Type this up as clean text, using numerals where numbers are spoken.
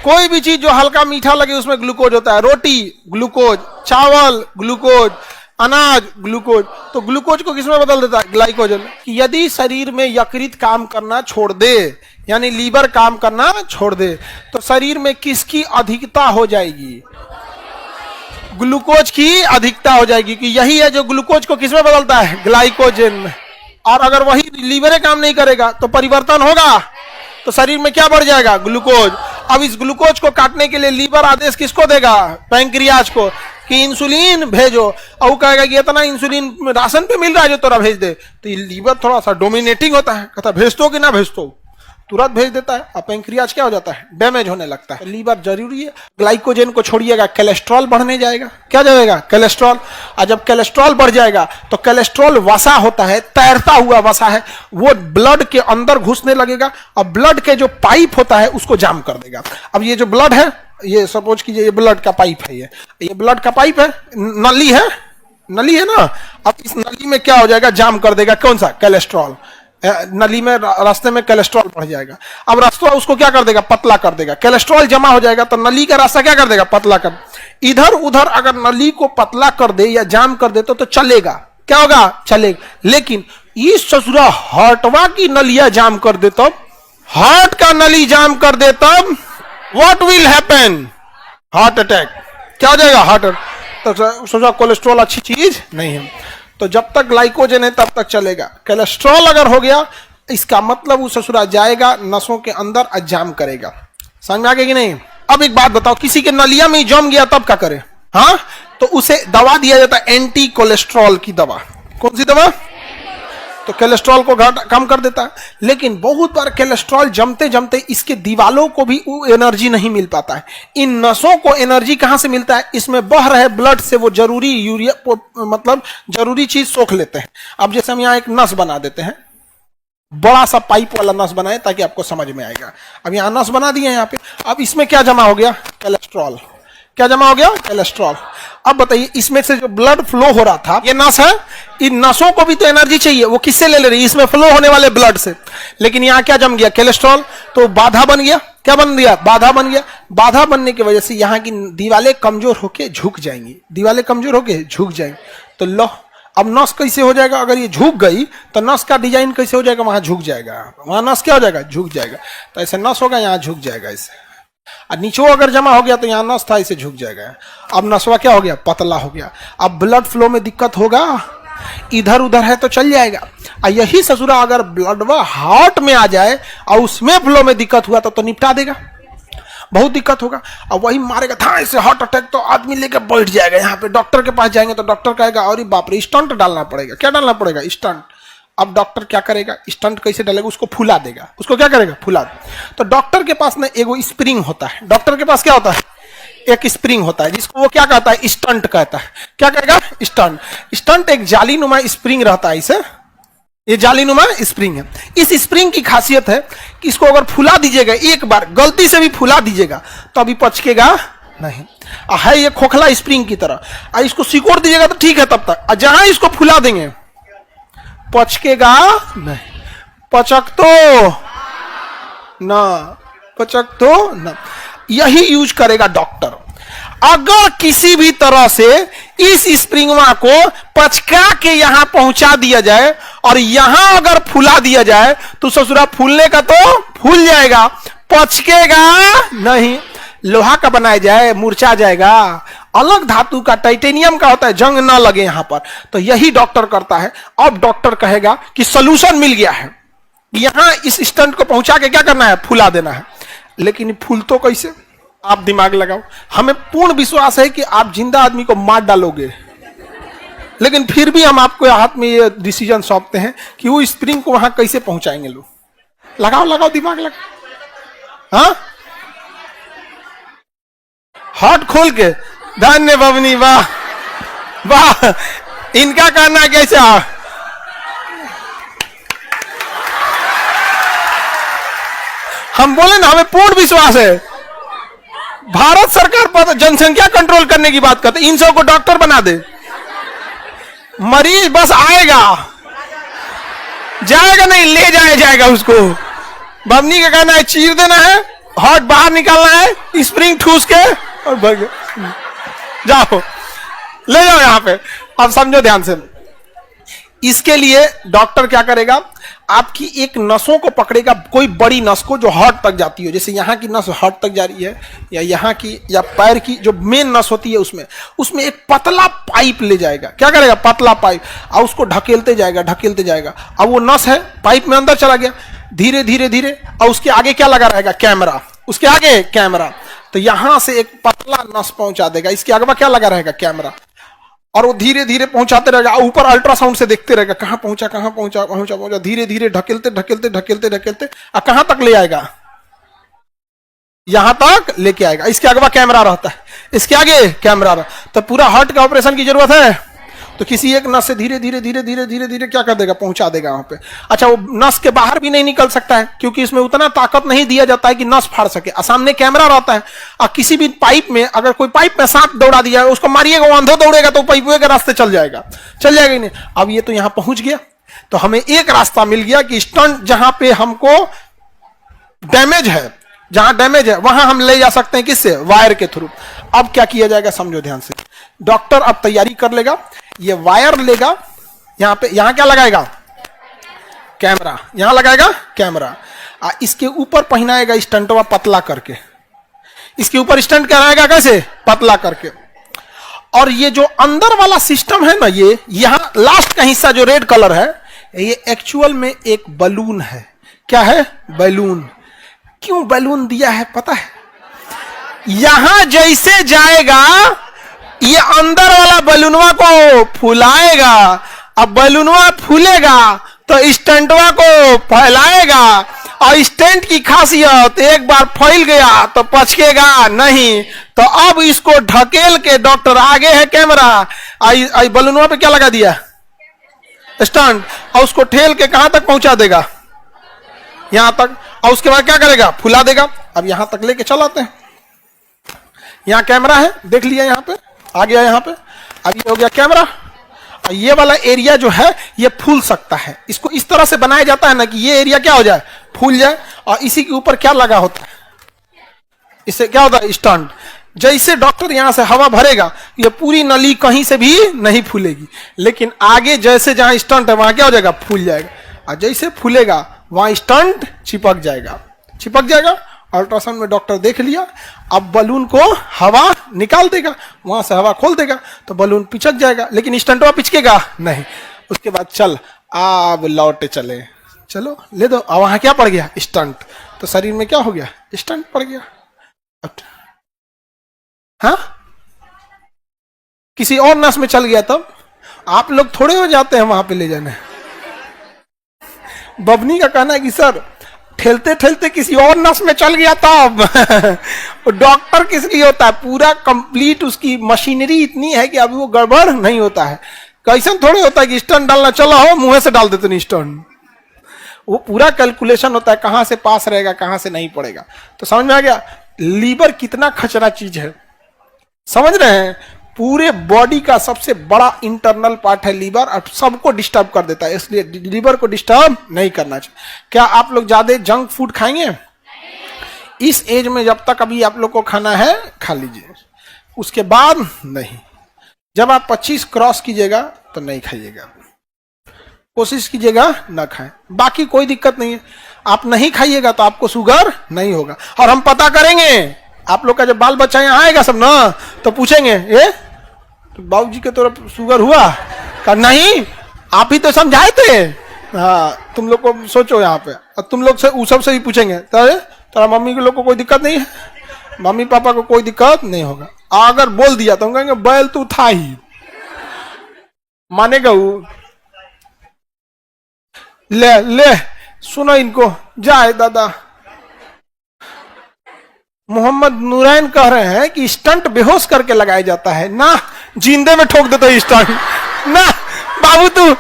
कोई भी चीज जो हल्का मीठा लगे उसमें ग्लूकोज होता है। रोटी ग्लूकोज, चावल ग्लूकोज, अनाज ग्लूकोज। तो ग्लूकोज को किसमें बदल देता है? ग्लाइकोजन। कि यदि शरीर में यकृत काम करना छोड़ दे, यानी लीवर काम करना छोड़ दे, तो शरीर में किसकी अधिकता हो जाएगी? ग्लूकोज की अधिकता हो जाएगी। कि यही है जो ग्लूकोज को किसमें बदलता है? ग्लाइकोजन में। और अगर वही लीवर काम नहीं करेगा तो परिवर्तन होगा, तो शरीर में क्या बढ़ जाएगा? ग्लूकोज। अब इस ग्लूकोज को काटने के लिए लीवर आदेश किसको देगा? पैंक्रियाज को, कि इंसुलिन भेजो। और वो कहेगा कि इतना इंसुलिन राशन पे मिल रहा है जो तोरा भेज दे। तो ये लीवर थोड़ा सा डोमिनेटिंग होता है, कहता भेज दो कि ना भेज दो, तुरंत भेज देता है। और पैंक्रियाज क्या हो जाता है? डैमेज होने लगता है। लीवर जरूरी है। ग्लाइकोजन को छोड़िएगा, कोलेस्ट्रॉल बढ़ने जाएगा। क्या जाएगा? कोलेस्ट्रॉल। और जब कोलेस्ट्रॉल बढ़ जाएगा तो कोलेस्ट्रॉल वसा होता है, तैरता हुआ वसा है, वो ब्लड के अंदर घुसने लगेगा और ब्लड के जो पाइप होता है उसको जाम कर देगा। अब ये जो ब्लड है, ये सपोज कीजिए ये ब्लड का पाइप है, ये ब्लड का पाइप है, नली है, नली है ना। अब इस नली में क्या हो जाएगा? जाम कर देगा। कौन सा? कोलेस्ट्रॉल। नली में, रास्ते में कोलेस्ट्रॉल बढ़ जाएगा। अब रास्ता उसको क्या कर देगा? पतला कर देगा। कोलेस्ट्रॉल जमा हो जाएगा तो नली का रास्ता क्या कर देगा? पतला कर। इधर उधर अगर नली को पतला कर दे या जाम कर दे तो चलेगा। क्या होगा? चलेगा। लेकिन इस ससुरा हार्टवा की नलियां जाम कर दे तब, हार्ट का नली जाम कर दे तब what will happen? Heart attack. क्या हो जाएगा? Heart attack. तो सोचा कोलेस्ट्रॉल अच्छी चीज नहीं है। तो जब तक ग्लाइकोजन है तब तक चलेगा। कोलेस्ट्रॉल अगर हो गया इसका मतलब वो ससुरा जाएगा नसों के अंदर और जाम करेगा। समझ में आ गया कि नहीं? अब एक बात बताओ, किसी के नलिया में जम गया तब क्या करे? हाँ, तो उसे दवा दिया जाता है, एंटी कोलेस्ट्रॉल की दवा। कौन सी दवा? तो कोलेस्ट्रॉल को कम कर देता है। लेकिन बहुत बार कोलेस्ट्रॉल जमते जमते इसके दीवालों को भी वो एनर्जी नहीं मिल पाता है। इन नसों को एनर्जी कहां से मिलता है? इसमें बह रहे ब्लड से वो जरूरी यूरिया, मतलब जरूरी चीज सोख लेते हैं। अब जैसे हम यहाँ एक नस बना देते हैं, बड़ा सा पाइप वाला नस बनाए ताकि आपको समझ में आएगा। अब यहाँ नस बना दिए यहाँ पे। अब इसमें क्या जमा हो गया? कोलेस्ट्रॉल। क्या जमा हो गया? कोलेस्ट्रॉल। अब बताइए, इसमें से जो ब्लड फ्लो हो रहा था, ये नस है, इन नसों को भी तो एनर्जी चाहिए, वो किससे ले रही है? इसमें फ्लो होने वाले ब्लड से। लेकिन यहाँ क्या जम गया? कोलेस्ट्रॉल। तो बाधा बन गया। क्या बन गया? बाधा बन गया। बाधा बनने की वजह से यहाँ की दीवारें कमजोर होके झुक जाएंगी। दीवारें कमजोर होके झुक जाएंगी। तो लो, अब नस कैसे हो जाएगा? अगर ये झुक गई तो नस का डिजाइन कैसे हो जाएगा? वहां झुक जाएगा। वहां नस क्या हो जाएगा? झुक जाएगा। तो ऐसे नस होगा, यहाँ झुक जाएगा ऐसे। और नीचे अगर जमा हो गया तो यहाँ नस था, इसे झुक जाएगा। अब नसवा क्या हो गया? पतला हो गया। अब ब्लड फ्लो में दिक्कत होगा, इधर उधर है तो चल जाएगा। और यही ससुरा अगर ब्लडवा हार्ट में आ जाए और उसमें फ्लो में दिक्कत हुआ तो निपटा देगा, बहुत दिक्कत होगा। और वही मारेगा था ऐसे हार्ट अटैक, तो आदमी लेके बैठ जाएगा। यहाँ पे डॉक्टर के पास जाएंगे तो डॉक्टर कहेगा अरे बाप रे, स्टंट डालना पड़ेगा। क्या डालना पड़ेगा? स्टंट। अब डॉक्टर क्या करेगा? स्टंट कैसे डालेगा? उसको फुला देगा। उसको क्या करेगा? फुला। तो डॉक्टर के पास ना एगो स्प्रिंग होता है। डॉक्टर के पास क्या होता है? एक स्प्रिंग होता है, जिसको वो क्या कहता है? स्टंट कहता है। क्या कहेगा? स्टंट। स्टंट एक जालीनुमा स्प्रिंग रहता है। इसे, ये जालीनुमा स्प्रिंग है। इस स्प्रिंग की खासियत है कि इसको अगर फुला दीजिएगा, एक बार गलती से भी फुला दीजिएगा तो अभी पचकेगा नहीं। है ये खोखला स्प्रिंग की तरह। इसको सिकोड़ दीजिएगा तो ठीक है तब तक। जहां इसको फुला देंगे पचकेगा नहीं। पचक तो ना, पचक तो ना। यही यूज करेगा डॉक्टर। अगर किसी भी तरह से इस स्प्रिंगवा को पचका के यहां पहुंचा दिया जाए और यहां अगर फुला दिया जाए तो ससुरा फूलने का तो फूल जाएगा, पचकेगा नहीं। लोहा का बनाया जाए, मुरझा जाएगा। अलग धातु का, टाइटेनियम का होता है, जंग ना लगे यहां पर। तो यही डॉक्टर करता है। अब डॉक्टर कहेगा कि सॉल्यूशन मिल गया है, यहां इस स्टंट को पहुंचा के क्या करना है? फुला देना है। लेकिन फूल तो कैसे? आप दिमाग लगाओ। हमें पूर्ण विश्वास है कि आप जिंदा आदमी को मार डालोगे, लेकिन फिर भी हम आपको हाथ में ये डिसीजन सौंपते हैं कि वो स्प्रिंग को वहां कैसे पहुंचाएंगे लोग। लगाओ लगाओ, दिमाग लगाओ। हाँ, हार्ट खोल के। धन्य भवनी, वाह वाह। इनका कहना कैसा? हम बोले ना, हमें पूर्ण विश्वास है। भारत सरकार पर जनसंख्या कंट्रोल करने की बात करते, इन सब को डॉक्टर बना दे। मरीज बस आएगा, जाएगा नहीं, ले जाया जाएगा उसको। बमनी का कहना है चीर देना है, हार्ट बाहर निकालना है, स्प्रिंग ठूस के और भाग जाओ, ले जाओ यहां पे। अब समझो ध्यान से, इसके लिए डॉक्टर क्या करेगा, आपकी एक नसों को पकड़ेगा, कोई बड़ी नस को जो हार्ट तक जाती हो, जैसे यहाँ की नस हार्ट तक जा रही है, या यहाँ की या पैर की जो मेन नस होती है उसमें एक पतला पाइप ले जाएगा। क्या करेगा, पतला पाइप, और उसको ढकेलते जाएगा। अब वो नस है, पाइप में अंदर चला गया, धीरे धीरे धीरे, और उसके आगे क्या लगा रहेगा, कैमरा, उसके आगे कैमरा। तो यहां से एक पतला नस पहुंचा देगा, इसके आगे क्या लगा रहेगा, कैमरा, और वो धीरे धीरे पहुंचाते रहेगा, ऊपर अल्ट्रासाउंड से देखते रहेगा कहां पहुंचा, धीरे धीरे ढकेलते कहां तक ले आएगा, यहां तक लेके आएगा। इसके आगे कैमरा रहता है, इसके आगे कैमरा रहता, तो पूरा हार्ट का ऑपरेशन की जरूरत है, तो किसी एक नस से धीरे धीरे क्या कर देगा, पहुंचा देगा वहां पे। अच्छा, वो नस के बाहर भी नहीं निकल सकता है, क्योंकि इसमें उतना ताकत नहीं दिया जाता है कि नस फाड़ सके, सामने कैमरा रहता है। और किसी भी पाइप में, अगर कोई पाइप में सांप दौड़ा दिया, उसको मारिएगा, वो अंधो दौड़ेगा तो पाइप के रास्ते चल जाएगा ही नहीं। अब ये तो यहां पहुंच गया, तो हमें एक रास्ता मिल गया कि स्टंट जहां पे हमको डैमेज है, वहां हम ले जा सकते हैं, किससे, वायर के थ्रू। अब क्या किया जाएगा, समझो ध्यान से। डॉक्टर अब तैयारी कर लेगा, ये वायर लेगा, यहां पे, यहां क्या लगाएगा, कैमरा, यहां लगाएगा कैमरा, इसके ऊपर पहनाएगा स्टंटवा पतला करके, इसके ऊपर स्टंट कराएगा कैसे, पतला करके। और ये जो अंदर वाला सिस्टम है ना, ये यहां लास्ट का हिस्सा जो रेड कलर है, ये एक्चुअल में एक बलून है। क्या है, बैलून। क्यों बैलून दिया है पता है, यहां जैसे जाएगा ये अंदर वाला बैलूनवा को फुलाएगा, अब बैलूनवा फूलेगा तो स्टंटवा को फैलाएगा, और स्टंट की खासियत एक बार फैल गया तो पचकेगा नहीं। तो अब इसको ढकेल के, डॉक्टर आगे है कैमरा, आई बैलूनवा पे क्या लगा दिया, स्टंट, और उसको ठेल के कहां तक पहुंचा देगा, यहां तक, और उसके बाद क्या करेगा, फुला देगा। अब यहां तक लेके चलाते हैं, यहां कैमरा है, देख लिया, यहां पे आ गया, यहां पे अब ये हो गया कैमरा। और ये वाला एरिया जो है ये फूल सकता है, इसको इस तरह से बनाया जाता है ना कि ये एरिया क्या हो जाए, फूल जाए। और इसी के ऊपर क्या लगा होता है, इससे क्या होता है, स्टंट। जैसे डॉक्टर यहां से हवा भरेगा, ये पूरी नली कहीं से भी नहीं फूलेगी, लेकिन आगे जैसे जहां स्टंट है वहां क्या हो जाएगा, फूल जाएगा, और जैसे फूलेगा वहां स्टंट चिपक जाएगा। अल्ट्रासाउंड में डॉक्टर देख लिया, अब बलून को हवा निकाल देगा, वहां से हवा खोल देगा तो बलून पिचक जाएगा, लेकिन स्टंटवा पिचकेगा नहीं। उसके बाद चल, अब लौटे चलो ले दो, अब वहां क्या पड़ गया, स्टंट, तो शरीर में क्या हो गया, स्टंट पड़ गया। हाँ, किसी और नस में चल गया, तब आप लोग थोड़े हो जाते हैं वहां पे ले जाने। बबनी का कहना है कि सर ठेलते ठेलते किसी और नस में चल गया तब। डॉक्टर किस लिए होता है, पूरा कंप्लीट उसकी मशीनरी इतनी है कि अभी वो गड़बड़ नहीं होता है। कैसे थोड़े होता है कि स्टंट डालना, चला हो मुंह से डाल देते नहीं स्टंट, वो पूरा कैलकुलेशन होता है, कहां से पास रहेगा, कहां से नहीं पड़ेगा। तो समझ में आ गया लीवर कितना खचरा चीज है, समझ रहे हैं। पूरे बॉडी का सबसे बड़ा इंटरनल पार्ट है लीवर, और सबको डिस्टर्ब कर देता है, इसलिए लीवर को डिस्टर्ब नहीं करना चाहिए। क्या आप लोग ज्यादा जंक फूड खाएंगे? इस एज में जब तक अभी आप लोग को खाना है खा लीजिए, उसके बाद नहीं। जब आप 25 क्रॉस कीजिएगा तो नहीं खाइएगा, कोशिश कीजिएगा ना खाएं, बाकी कोई दिक्कत नहीं है। आप नहीं खाइएगा तो आपको शुगर नहीं होगा। और हम पता करेंगे, आप लोग का जब बाल बच्चा यहाँ आएगा सब ना, तो पूछेंगे ये तो बाबूजी के तरफ शुगर हुआ का, नहीं आप ही तो समझाए थे। हाँ, तुम लोग को सोचो यहाँ पे, और तुम लोग से उस सब से ही पूछेंगे, तेरा मम्मी के लोग को कोई दिक्कत नहीं है, मम्मी पापा को कोई दिक्कत नहीं होगा। अगर बोल दिया तो हम कहेंगे बैल तो था ही, मानेगा वो। ले सुनो इनको, जाए दादा। मोहम्मद नूरैन कह रहे हैं कि स्टंट बेहोश करके लगाया जाता है ना, जिंदे में ठोक देते स्टंट ना बाबू तू।